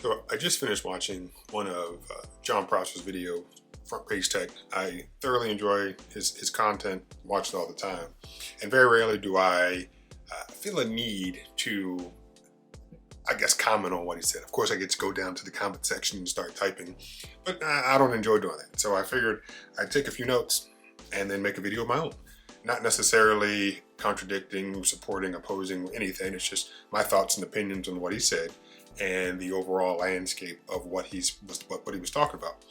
So I just finished watching one of John Prosper's video, Front Page Tech. I thoroughly enjoy his content, watch it all the time. And very rarely do I feel a need to, I guess, comment on what he said. Of course, I get to go down to the comment section and start typing, but I don't enjoy doing that. So I figured I'd take a few notes and then make a video of my own. Not necessarily contradicting, supporting, opposing anything. It's just my thoughts and opinions on what he said and the overall landscape of what he was talking about.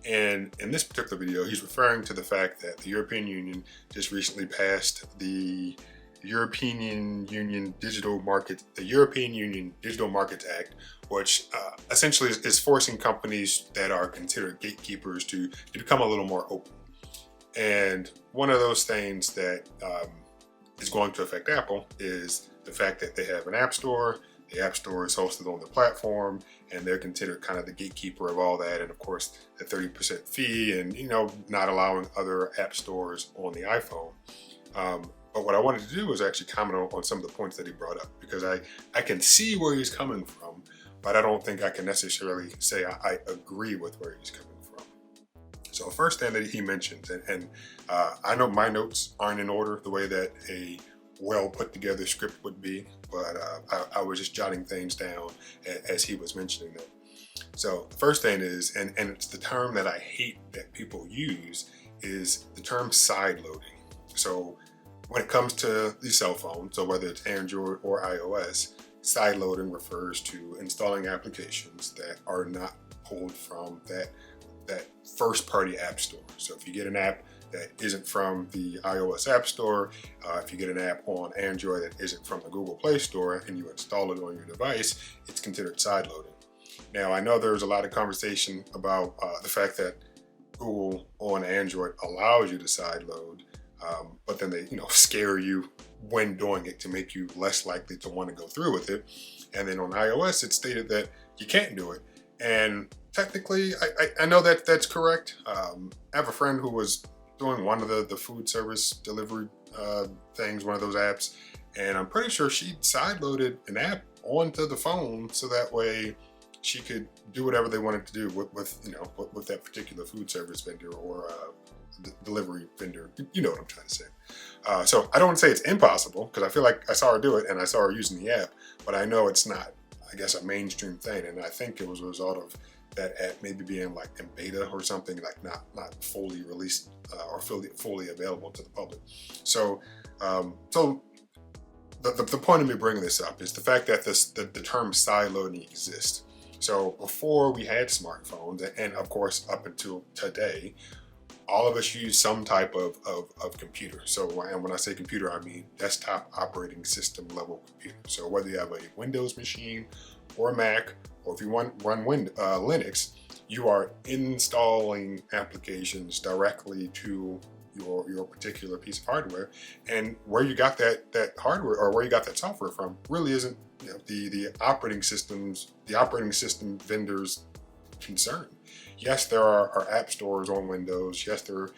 And in this particular video, he's referring to the fact that the European Union just recently passed the European Union Digital Markets Act, which essentially is forcing companies that are considered gatekeepers to become a little more open. And one of those things that is going to affect Apple is the fact that they have an app store. The app store is hosted on the platform, and they're considered kind of the gatekeeper of all that. And of course, the 30% fee, and not allowing other app stores on the iPhone. But what I wanted to do was actually comment on some of the points that he brought up, because I can see where he's coming from, but I don't think I can necessarily say I agree with where he's coming from. So first thing that he mentions, and I know my notes aren't in order the way that a well put together script would be, but I was just jotting things down as he was mentioning them. So the first thing is, and it's the term that I hate that people use, is the term side loading. So when it comes to the cell phone, so whether it's Android or iOS, side loading refers to installing applications that are not pulled from that first party app store. So if you get an app that isn't from the iOS App Store, if you get an app on Android that isn't from the Google Play Store and you install it on your device, it's considered side loading. Now, I know there's a lot of conversation about the fact that Google on Android allows you to side load, but then they scare you when doing it to make you less likely to want to go through with it. And then on iOS, it's stated that you can't do it. And technically, I know that that's correct. I have a friend who was doing one of the food service delivery things, one of those apps, and I'm pretty sure she sideloaded an app onto the phone so that way she could do whatever they wanted to do with that particular food service vendor or delivery vendor. You know what I'm trying to say. So I don't want to say it's impossible, because I feel like I saw her do it and I saw her using the app, but I know it's not, I guess, a mainstream thing, and I think it was a result of that app maybe being like in beta or something, like not fully released or fully available to the public. So the point of me bringing this up is the fact that the term side loading exists. So before we had smartphones, and of course up until today, all of us use some type of computer. So, and when I say computer, I mean desktop operating system level computer. So whether you have a Windows machine or a Mac, or if you run Linux, you are installing applications directly to your particular piece of hardware. And where you got that hardware, or where you got that software from, really isn't the operating system vendors' concern. Yes, there are app stores on Windows. Yes, there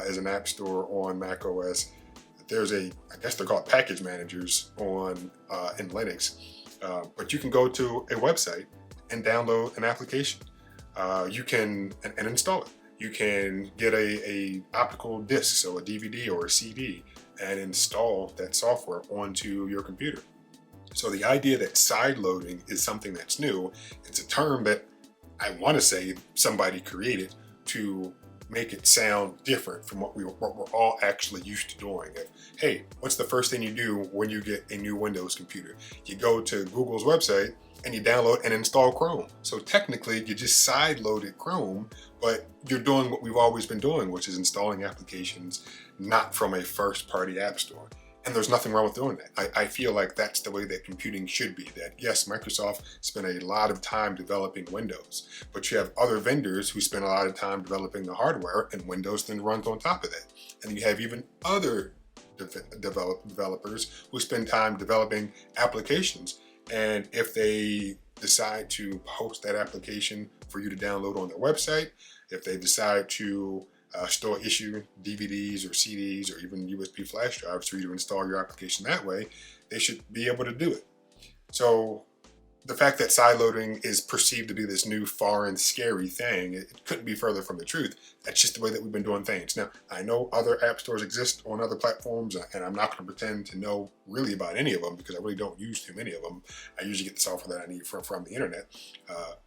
is an app store on Mac OS. There's I guess they're called package managers in Linux. But you can go to a website and download an application. You can and install it. You can get a optical disc, so a DVD or a CD, and install that software onto your computer. So the idea that side loading is something that's new, it's a term that I want to say somebody created to make it sound different from what we're all actually used to doing. Hey, what's the first thing you do when you get a new Windows computer? You go to Google's website and you download and install Chrome. So technically, you just side-loaded Chrome, but you're doing what we've always been doing, which is installing applications not from a first-party app store. And there's nothing wrong with doing that. I feel like that's the way that computing should be. That yes, Microsoft spent a lot of time developing Windows, but you have other vendors who spend a lot of time developing the hardware, and Windows then runs on top of that. And you have even other developers who spend time developing applications. And if they decide to post that application for you to download on their website, if they decide to still issue DVDs or CDs or even USB flash drives for you to install your application that way, they should be able to do it. So the fact that sideloading is perceived to be this new foreign scary thing, it couldn't be further from the truth. That's just the way that we've been doing things. Now, I know other app stores exist on other platforms, and I'm not going to pretend to know really about any of them because I really don't use too many of them. I usually get the software that I need from the internet.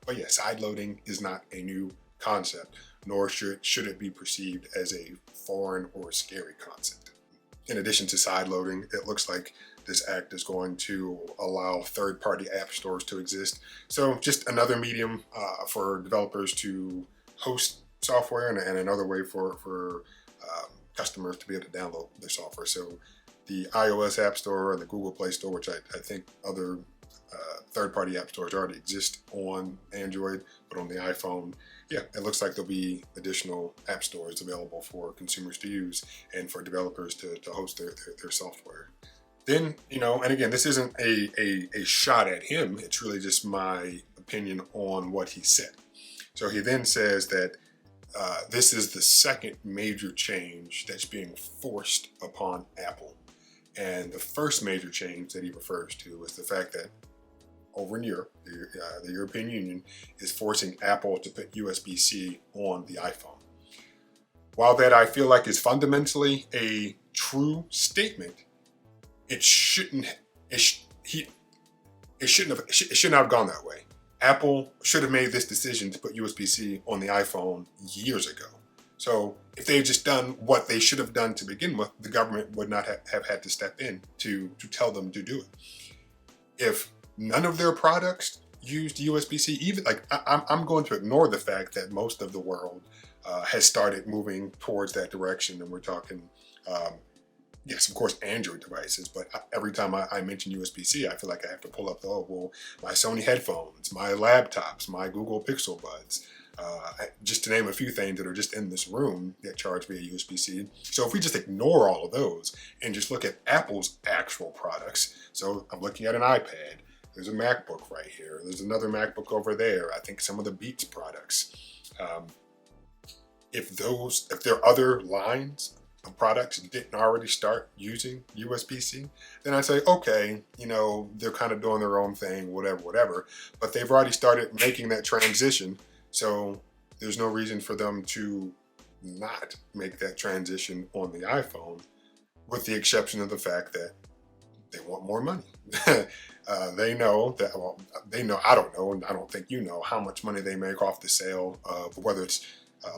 But yeah, sideloading is not a new concept, nor should it be perceived as a foreign or scary concept. In addition to sideloading, it looks like this act is going to allow third-party app stores to exist. So just another medium for developers to host software, and another way for customers to be able to download their software. So the iOS App Store and the Google Play Store, which I think other third-party app stores already exist on Android, but on the iPhone, yeah, it looks like there'll be additional app stores available for consumers to use and for developers to host their software. Then, and again, this isn't a shot at him. It's really just my opinion on what he said. So he then says that this is the second major change that's being forced upon Apple. And the first major change that he refers to is the fact that over in Europe, the European Union is forcing Apple to put USB-C on the iPhone. While that I feel like is fundamentally a true statement, it shouldn't have gone that way. Apple should have made this decision to put USB-C on the iPhone years ago. So if they had just done what they should have done to begin with, the government would not have had to step in to tell them to do it. If none of their products used USB-C, even like I'm going to ignore the fact that most of the world has started moving towards that direction, and we're talking yes, of course, Android devices, but every time I mention USB-C, I feel like I have to pull up my Sony headphones, my laptops, my Google Pixel Buds, just to name a few things that are just in this room that charge via USB-C. So if we just ignore all of those and just look at Apple's actual products, so I'm looking at an iPad, there's a MacBook right here, there's another MacBook over there, I think some of the Beats products. If there are other lines products didn't already start using USB-C, then I'd say, okay, they're kind of doing their own thing, whatever. But they've already started making that transition, so there's no reason for them to not make that transition on the iPhone, with the exception of the fact that they want more money. They know that, I don't know, and I don't think you know how much money they make off the sale of whether it's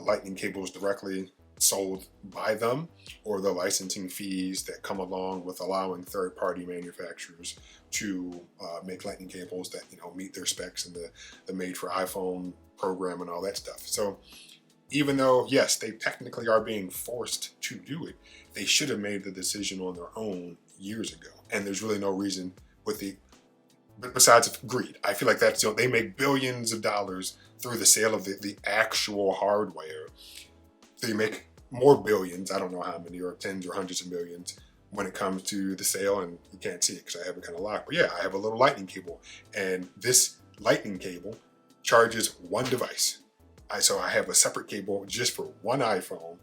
lightning cables directly sold by them or the licensing fees that come along with allowing third-party manufacturers to make lightning cables that meet their specs and the made for iPhone program and all that stuff. So even though yes, they technically are being forced to do it, they should have made the decision on their own years ago. And there's really no reason besides greed. I feel like that's they make billions of dollars through the sale of the actual hardware. They make more billions, I don't know how many, or tens or hundreds of millions when it comes to the sale, and you can't see it because I have it kind of locked. But yeah, I have a little lightning cable, and this lightning cable charges one device. So I have a separate cable just for one iPhone.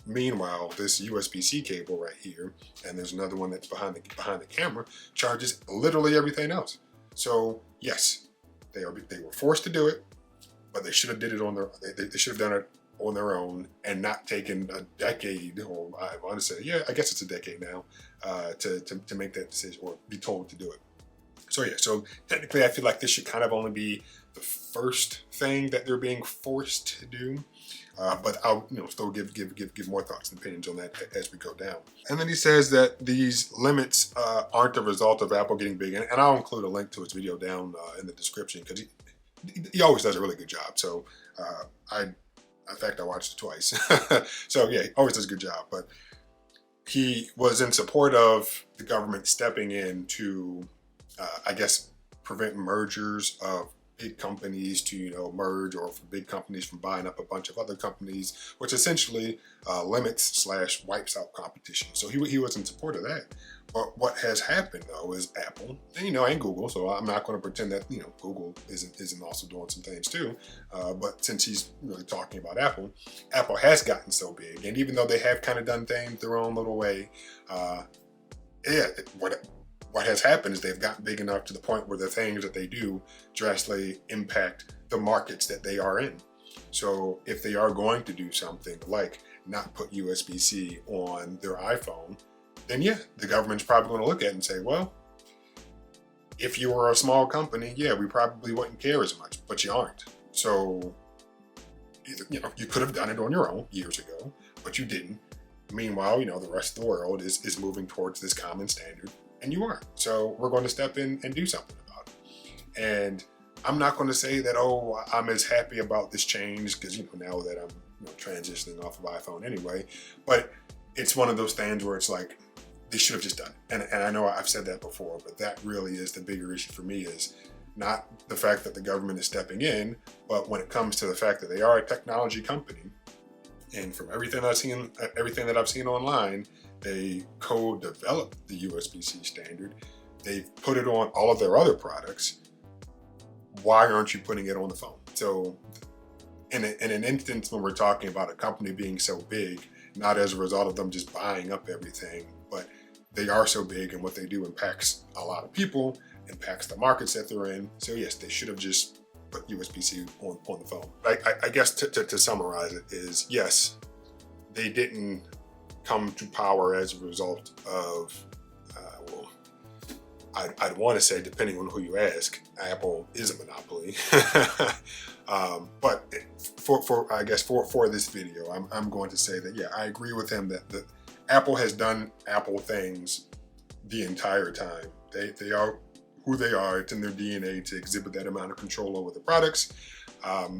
Meanwhile, this USB-C cable right here, and there's another one that's behind the camera, charges literally everything else. So yes, they were forced to do it, but they should have did it they should have done it on their own and not taken a decade, or I want to say, yeah, I guess it's a decade now, to make that decision or be told to do it. So yeah, so technically I feel like this should kind of only be the first thing that they're being forced to do. But I'll still give more thoughts and opinions on that as we go down. And then he says that these limits aren't a result of Apple getting big, and I'll include a link to his video down in the description because he always does a really good job. So in fact, I watched it twice. So yeah, he always does a good job. But he was in support of the government stepping in to, I guess, prevent mergers of big companies to merge, or for big companies from buying up a bunch of other companies, which essentially limits / wipes out competition. So he was in support of that. But what has happened though is Apple and Google. So I'm not going to pretend that Google isn't also doing some things too. But since he's really talking about Apple has gotten so big, and even though they have kind of done things their own little way, what has happened is they've gotten big enough to the point where the things that they do drastically impact the markets that they are in. So if they are going to do something like not put USB-C on their iPhone, then yeah, the government's probably going to look at it and say, well, if you were a small company, yeah, we probably wouldn't care as much, but you aren't. So either, you could have done it on your own years ago, but you didn't. Meanwhile, the rest of the world is moving towards this common standard, and you aren't. So we're going to step in and do something about it. And I'm not going to say that, oh, I'm as happy about this change because, now that I'm transitioning off of iPhone anyway, but it's one of those things where it's like, they should have just done it. And I know I've said that before, but that really is the bigger issue for me, is not the fact that the government is stepping in, but when it comes to the fact that they are a technology company, and from everything that I've seen online, they co-developed the USB-C standard. They've put it on all of their other products. Why aren't you putting it on the phone? So in an instance when we're talking about a company being so big, not as a result of them just buying up everything, but they are so big and what they do impacts a lot of people, impacts the markets that they're in. So yes, they should have just put USB-C on the phone. I guess to summarize it is, yes, they didn't come to power as a result of, I'd want to say, depending on who you ask, Apple is a monopoly. But for this video, I'm going to say that, yeah, I agree with him that Apple has done Apple things the entire time. They are who they are. It's in their DNA to exhibit that amount of control over the products,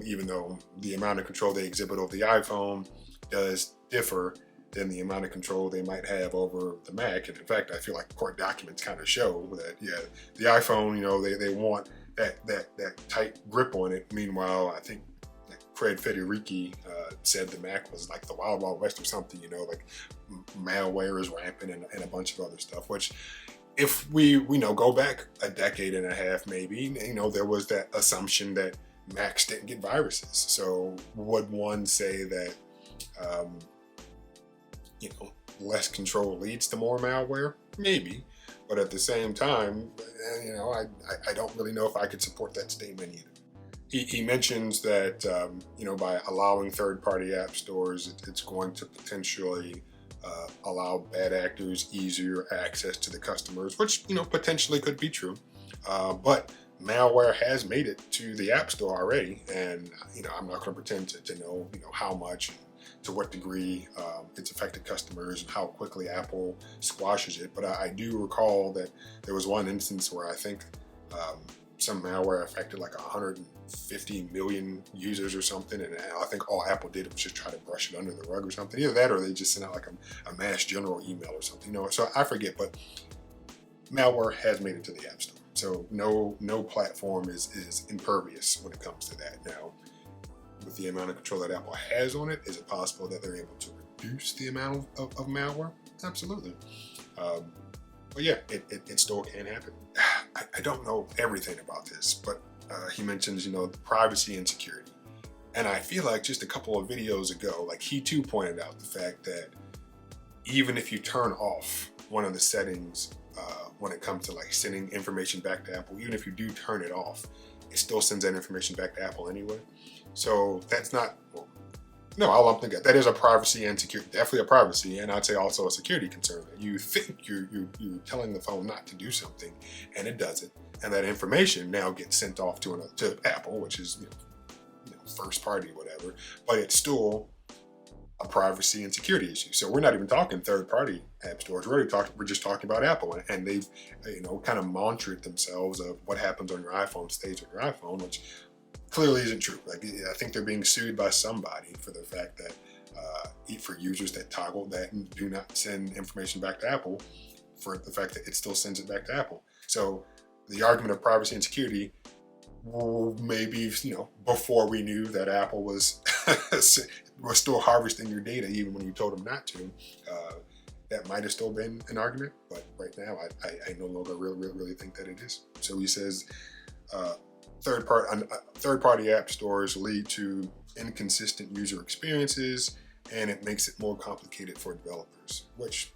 even though the amount of control they exhibit over the iPhone does differ than the amount of control they might have over the Mac. And in fact, I feel like court documents kind of show that, yeah, the iPhone, they want that tight grip on it. Meanwhile, I think Craig Federighi said the Mac was like the Wild Wild West or something, like malware is rampant and a bunch of other stuff, which if we go back a decade and a half, maybe, there was that assumption that Macs didn't get viruses. So would one say that, less control leads to more malware? Maybe. But at the same time, I don't really know if I could support that statement either. He mentions that, by allowing third-party app stores, it's going to potentially allow bad actors easier access to the customers, which, potentially could be true. But malware has made it to the App Store already, and, I'm not going to pretend to know, how much and to what degree it's affected customers and how quickly Apple squashes it. But I do recall that there was one instance where I think some malware affected like 150 million users or something, and I think all Apple did was just try to brush it under the rug or something. Either that or they just sent out like a mass general email or something. So I forget, but malware has made it to the App Store. So no platform is impervious when it comes to that. Now, with the amount of control that Apple has on it, is it possible that they're able to reduce the amount of malware? Absolutely. But yeah, it still can happen. I don't know everything about this, but he mentions, privacy and security. And I feel like just a couple of videos ago, like he too pointed out the fact that even if you turn off one of the settings when it comes to like sending information back to Apple, even if you do turn it off, it still sends that information back to Apple anyway. So that's not, I'll lump together. That is a privacy and security, definitely a privacy, and I'd say also a security concern. You think you're telling the phone not to do something, and it doesn't, and that information now gets sent off to Apple, which is first party, whatever. But it's still a privacy and security issue. So we're not even talking third party app stores. We're just talking about Apple, and they've kind of mantraed themselves of what happens on your iPhone stays on your iPhone, which clearly isn't true. Like, I think they're being sued by somebody for the fact that for users that toggle that and do not send information back to Apple, for the fact that it still sends it back to Apple. So the argument of privacy and security, maybe before we knew that Apple was still harvesting your data even when you told them not to, that might have still been an argument. But right now, I no longer really think that it is. So he says. Third-party app stores lead to inconsistent user experiences, and it makes it more complicated for developers, which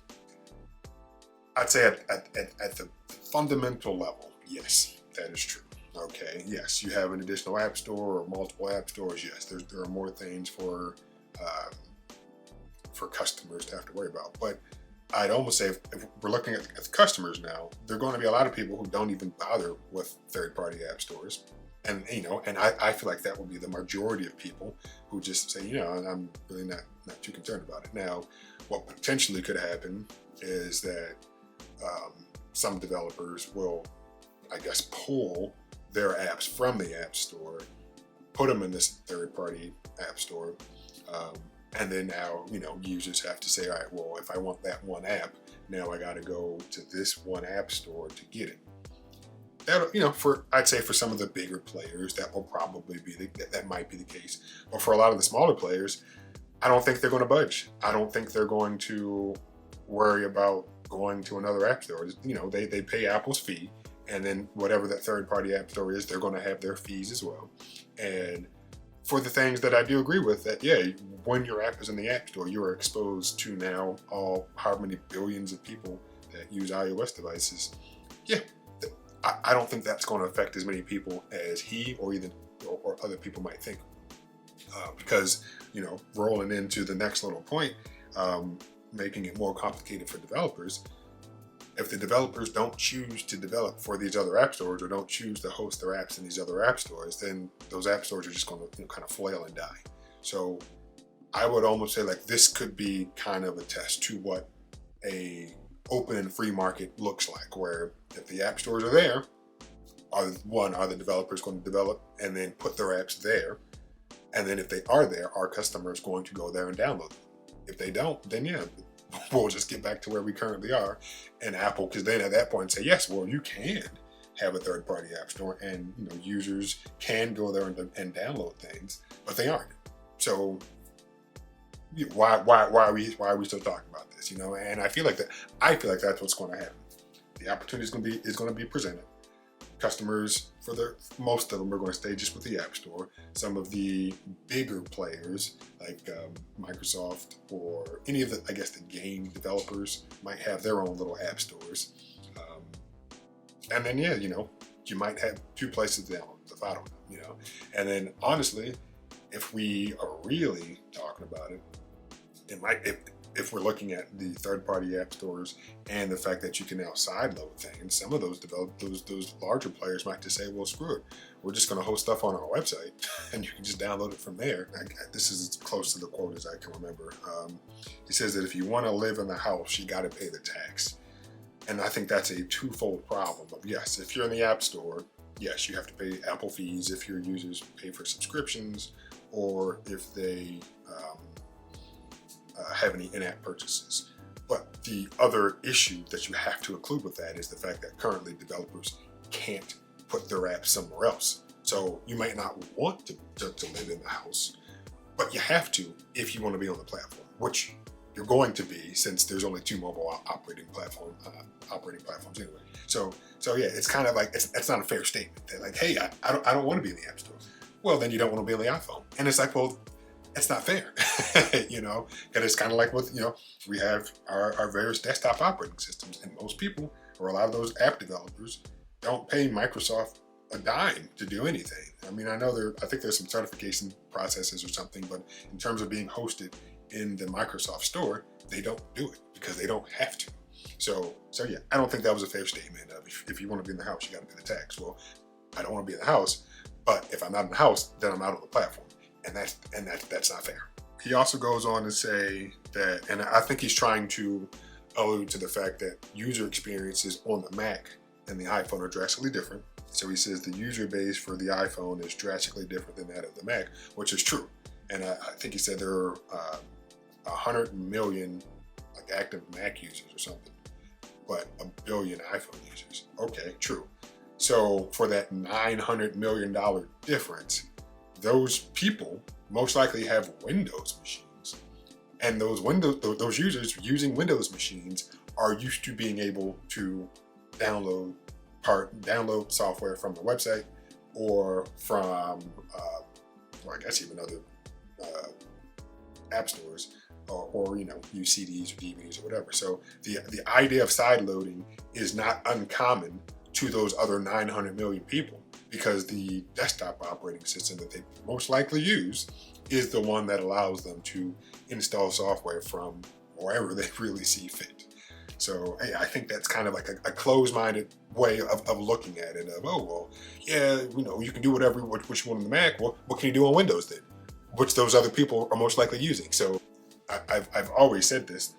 I'd say at the fundamental level, yes, that is true. Okay, yes, you have an additional app store or multiple app stores. Yes, there are more things for customers to have to worry about. But I'd almost say if we're looking at the customers now, there are going to be a lot of people who don't even bother with third-party app stores. And I feel like that will be the majority of people who just say, I'm really not too concerned about it. Now, what potentially could happen is that some developers will, I guess, pull their apps from the app store, put them in this third-party app store, and then now, users have to say, all right, well, if I want that one app, now I got to go to this one app store to get it. That, I'd say for some of the bigger players, that will probably be that might be the case. But for a lot of the smaller players, I don't think they're going to budge. I don't think they're going to worry about going to another app store. They pay Apple's fee, and then whatever that third-party app store is, they're going to have their fees as well. And for the things that I do agree with, that when your app is in the app store, you are exposed to now how many billions of people that use iOS devices. Yeah, I don't think that's going to affect as many people as he or other people might think. Because, rolling into the next little point, making it more complicated for developers. If the developers don't choose to develop for these other app stores or don't choose to host their apps in these other app stores, then those app stores are just going to kind of flail and die. So I would almost say this could be kind of a test to what a open and free market looks like, where if the app stores are there, are the developers going to develop and then put their apps there? And then if they are there, are customers going to go there and download them? If they don't, then we'll just get back to where we currently are. And Apple, because then at that point say, yes, well, you can have a third-party app store and users can go there and download things, but they aren't. So why are we still talking about this? And I feel like that's what's going to happen. The opportunity is going to be presented. Customers, most of them are going to stay just with the App Store. Some of the bigger players, like Microsoft or any of the game developers, might have their own little app stores. And then, you might have two places to download stuff. I don't know, And then, honestly, if we are really talking about it, it might, if we're looking at the third-party app stores and the fact that you can now sideload things, some of those those larger players might just say, well, screw it. We're just going to host stuff on our website and you can just download it from there. This is as close to the quote as I can remember. He says that if you want to live in the house, you got to pay the tax. And I think that's a twofold problem. But yes, if you're in the app store, yes, you have to pay Apple fees if your users pay for subscriptions or if they have any in-app purchases. But the other issue that you have to include with that is the fact that currently developers can't put their apps somewhere else. So you might not want to live in the house, but you have to if you want to be on the platform, which you're going to be since there's only two mobile operating platforms anyway. So yeah, it's kind of like it's not a fair statement that hey, I don't want to be in the app store. Well, then you don't want to be on the iPhone, and it's like, well, it's not fair, and it's kind of like with, we have our various desktop operating systems, and most people, or a lot of those app developers, don't pay Microsoft a dime to do anything. I mean, I think there's some certification processes or something, but in terms of being hosted in the Microsoft store, they don't do it because they don't have to. So yeah, I don't think that was a fair statement of if you want to be in the house, you got to pay the tax. Well, I don't want to be in the house, but if I'm not in the house, then I'm out on the platform. And that's not fair. He also goes on to say that, and I think he's trying to allude to the fact that user experiences on the Mac and the iPhone are drastically different. So he says the user base for the iPhone is drastically different than that of the Mac, which is true. And I think he said there are 100 million active Mac users or something, but 1 billion iPhone users. Okay, true. So for that $900 million difference, those people most likely have Windows machines, and those users using Windows machines are used to being able to download software from the website or from, I guess even other app stores. or use CDs or DVDs or whatever. So the idea of side loading is not uncommon to those other 900 million people, because the desktop operating system that they most likely use is the one that allows them to install software from wherever they really see fit. So hey, I think that's kind of like a closed-minded way of looking at it. Of, oh well, yeah, you can do whatever what you want on the Mac. Well, what can you do on Windows then? Which those other people are most likely using. So I've always said this,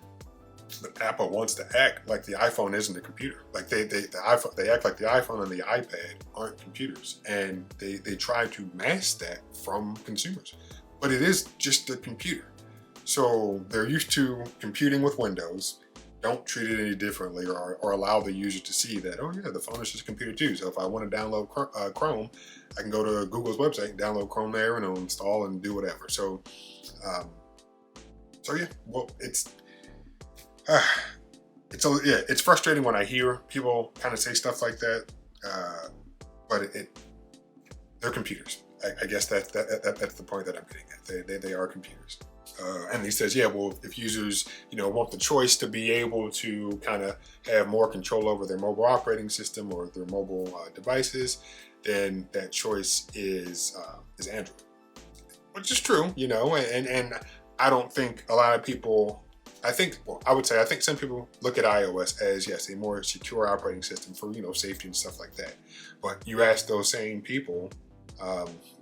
but Apple wants to act like the iPhone isn't a computer. Like they act like the iPhone and the iPad aren't computers, and they try to mask that from consumers. But it is just a computer. So they're used to computing with Windows. Don't treat it any differently, or allow the user to see that, oh yeah, the phone is just a computer too. So if I want to download Chrome, I can go to Google's website and download Chrome there, and it'll install and do whatever. So, yeah, well, it's frustrating when I hear people kind of say stuff like that, but they're computers. I guess that's the point that I'm getting at. They are computers. And he says, yeah, well, if users, want the choice to be able to kind of have more control over their mobile operating system or their mobile devices, then that choice is Android, which is true, and I don't think a lot of people, I think some people look at iOS as, yes, a more secure operating system for, safety and stuff like that. But you ask those same people,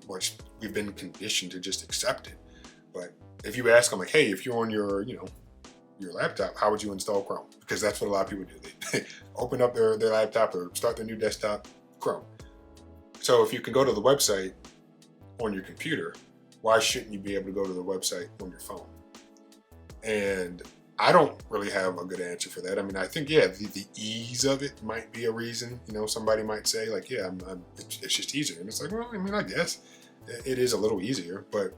which we've been conditioned to just accept it. But if you ask them, like, hey, if you're on your laptop, how would you install Chrome? Because that's what a lot of people do. They open up their laptop or start their new desktop, Chrome. So if you can go to the website on your computer, why shouldn't you be able to go to the website on your phone? And I don't really have a good answer for that. I mean, I think, yeah, the ease of it might be a reason. Somebody might say, like, yeah, it's just easier. And it's like, well, I mean, I guess it is a little easier, but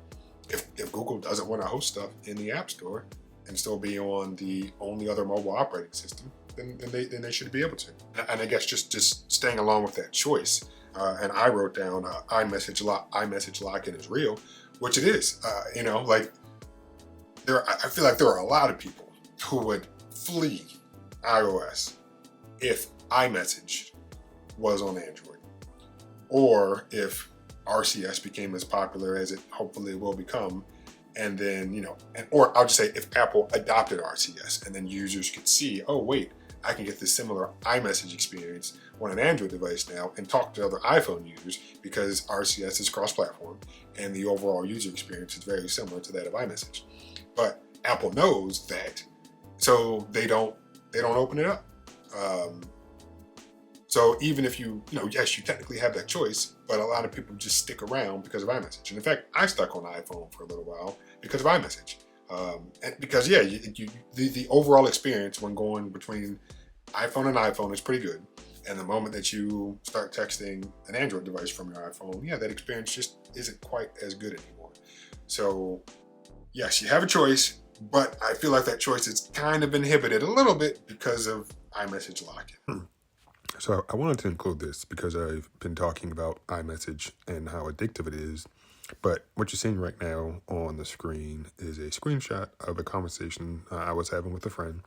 if Google doesn't want to host stuff in the App Store and still be on the only other mobile operating system, then they should be able to. And I guess just staying along with that choice. And I wrote down iMessage lock-in is real, which it is. I feel like there are a lot of people who would flee iOS if iMessage was on Android, or if RCS became as popular as it hopefully will become, and then or I'll just say if Apple adopted RCS, and then users could see, oh wait, I can get this similar iMessage experience on an Android device now and talk to other iPhone users, because RCS is cross-platform and the overall user experience is very similar to that of iMessage. But Apple knows that, so they don't open it up. So even if yes, you technically have that choice, but a lot of people just stick around because of iMessage. And in fact, I stuck on iPhone for a little while because of iMessage. And because, yeah, the overall experience when going between iPhone and iPhone is pretty good. And the moment that you start texting an Android device from your iPhone, yeah, that experience just isn't quite as good anymore. So yes, you have a choice, but I feel like that choice is kind of inhibited a little bit because of iMessage lock-in. So I wanted to include this because I've been talking about iMessage and how addictive it is. But what you're seeing right now on the screen is a screenshot of a conversation I was having with a friend.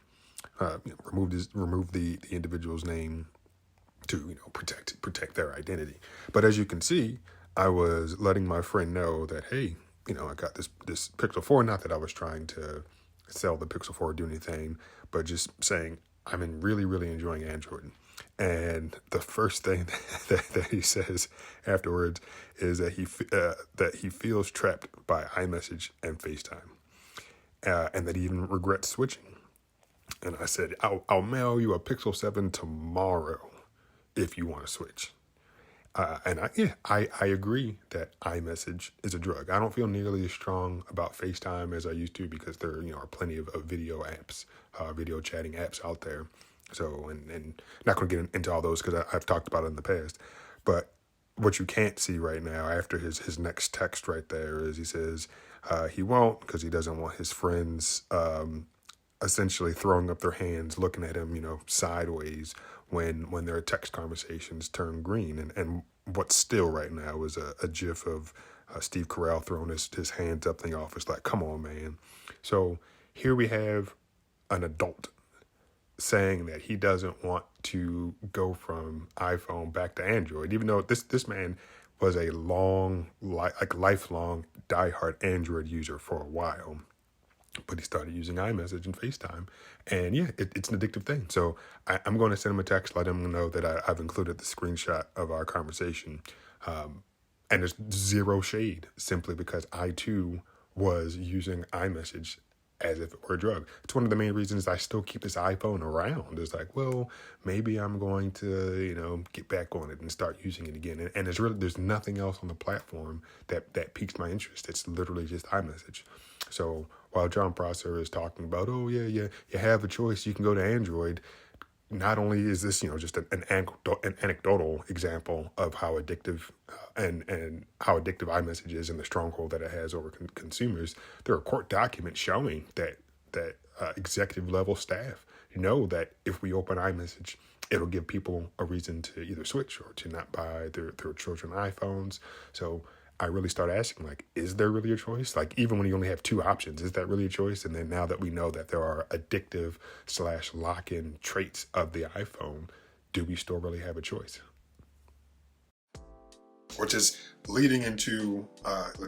Remove the individual's name to protect their identity. But as you can see, I was letting my friend know that, hey, I got this Pixel 4. Not that I was trying to sell the Pixel 4 or do anything, but just saying I'm really, really enjoying Android. And the first thing that he says afterwards is that he feels trapped by iMessage and FaceTime, and that he even regrets switching. And I said, I'll mail you a Pixel 7 tomorrow if you want to switch. And I agree that iMessage is a drug. I don't feel nearly as strong about FaceTime as I used to, because there are plenty of video apps, video chatting apps out there. So, and not going to get into all those because I've talked about it in the past. But what you can't see right now after his next text right there is he says he won't, because he doesn't want his friends essentially throwing up their hands, looking at him, sideways when their text conversations turn green. And what's still right now is a gif of Steve Carell throwing his hands up in the office like, come on, man. So here we have an adult saying that he doesn't want to go from iPhone back to Android, even though this man was a lifelong diehard Android user for a while. But he started using iMessage and FaceTime. And yeah, it's an addictive thing. So I'm going to send him a text, let him know that I've included the screenshot of our conversation. And there's zero shade, simply because I too was using iMessage as if it were a drug. It's one of the main reasons I still keep this iPhone around. It's like, well, maybe I'm going to, get back on it and start using it again. And there's nothing else on the platform that piques my interest. It's literally just iMessage. So while John Prosser is talking about, oh yeah, you have a choice, you can go to Android. Not only is this, just an anecdotal example of how addictive and how addictive iMessage is and the stronghold that it has over consumers, there are court documents showing that executive level staff know that if we open iMessage, it'll give people a reason to either switch or to not buy their children iPhones. So I really start asking, is there really a choice? Even when you only have two options, is that really a choice? And then now that we know that there are addictive / lock-in traits of the iPhone, do we still really have a choice? Which is leading into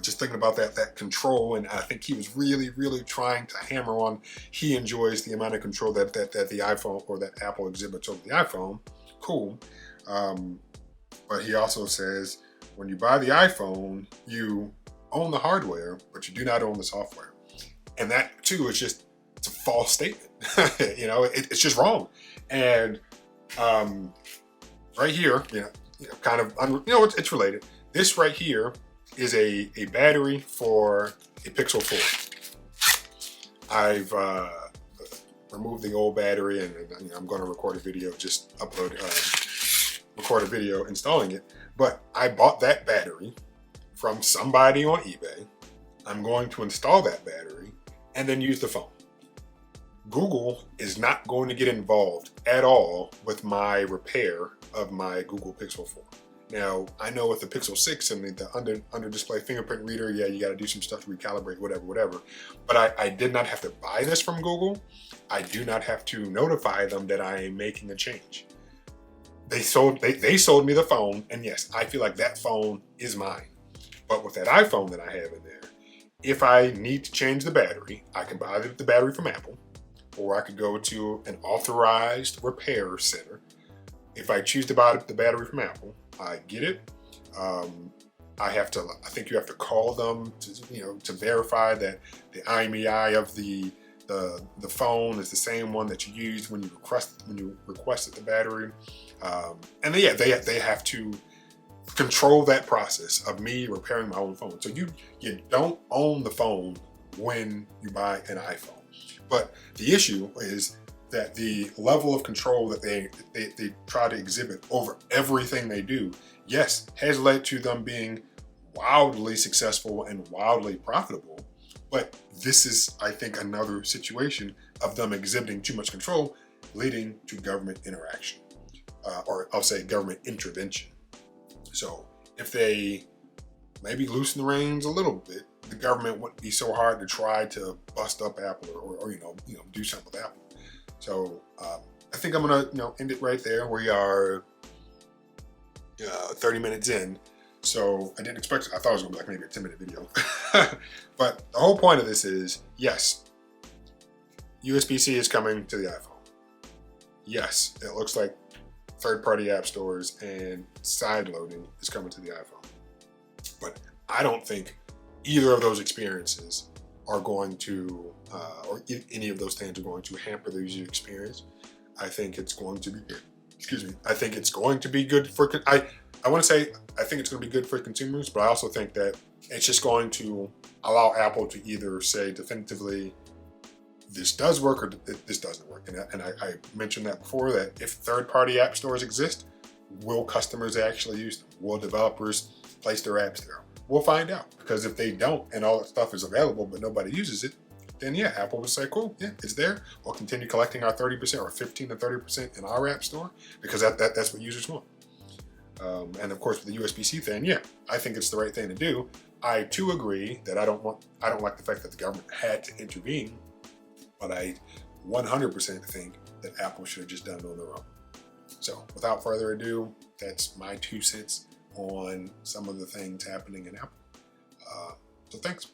just thinking about that control. And I think he was really, really trying to hammer on, he enjoys the amount of control that the iPhone or that Apple exhibits over the iPhone. Cool. But he also says, when you buy the iPhone, you own the hardware, but you do not own the software. And that too is it's a false statement. It's just wrong. And right here, it's related. This right here is a battery for a Pixel 4. I've removed the old battery, and I'm going to record a video, record a video installing it. But I bought that battery from somebody on eBay. I'm going to install that battery and then use the phone. Google is not going to get involved at all with my repair of my Google Pixel 4. Now, I know with the Pixel 6 and the under display fingerprint reader, yeah, you got to do some stuff to recalibrate, whatever. But I did not have to buy this from Google. I do not have to notify them that I am making a change. They sold me the phone, and yes, I feel like that phone is mine. But with that iPhone that I have in there, if I need to change the battery, I can buy the battery from Apple, or I could go to an authorized repair center. If I choose to buy the battery from Apple, I get it. I think you have to call them to verify that the IMEI of the phone is the same one that you used when you requested the battery. And they have to control that process of me repairing my own phone. So you don't own the phone when you buy an iPhone. But the issue is that the level of control that they try to exhibit over everything they do, yes, has led to them being wildly successful and wildly profitable. But this is, I think, another situation of them exhibiting too much control, leading to government interaction, or I'll say government intervention. So if they maybe loosen the reins a little bit, the government wouldn't be so hard to try to bust up Apple or do something with Apple. So I think I'm gonna end it right there. We are 30 minutes in. So I didn't expect it. I thought it was gonna be like maybe a 10-minute video. But the whole point of this is, yes, USB-C is coming to the iPhone. Yes, it looks like third-party app stores and side loading is coming to the iPhone. But I don't think either of those experiences are going to, or any of those things are going to hamper the user experience. I think it's going to be, I think it's going to be good for, I want to say, I think it's going to be good for consumers, but I also think that it's just going to allow Apple to either say definitively, this does work or this doesn't work. And I mentioned that before, that if third-party app stores exist, will customers actually use them? Will developers place their apps there? We'll find out, because if they don't and all that stuff is available but nobody uses it, then yeah, Apple would say, cool, yeah, it's there. We'll continue collecting our 30% or 15 to 30% in our app store, because that's what users want. And of course, with the USB-C thing, yeah, I think it's the right thing to do. I too agree that I don't like the fact that the government had to intervene but I 100% think that Apple should have just done it on their own. So without further ado, that's my 2 cents on some of the things happening in Apple. So thanks.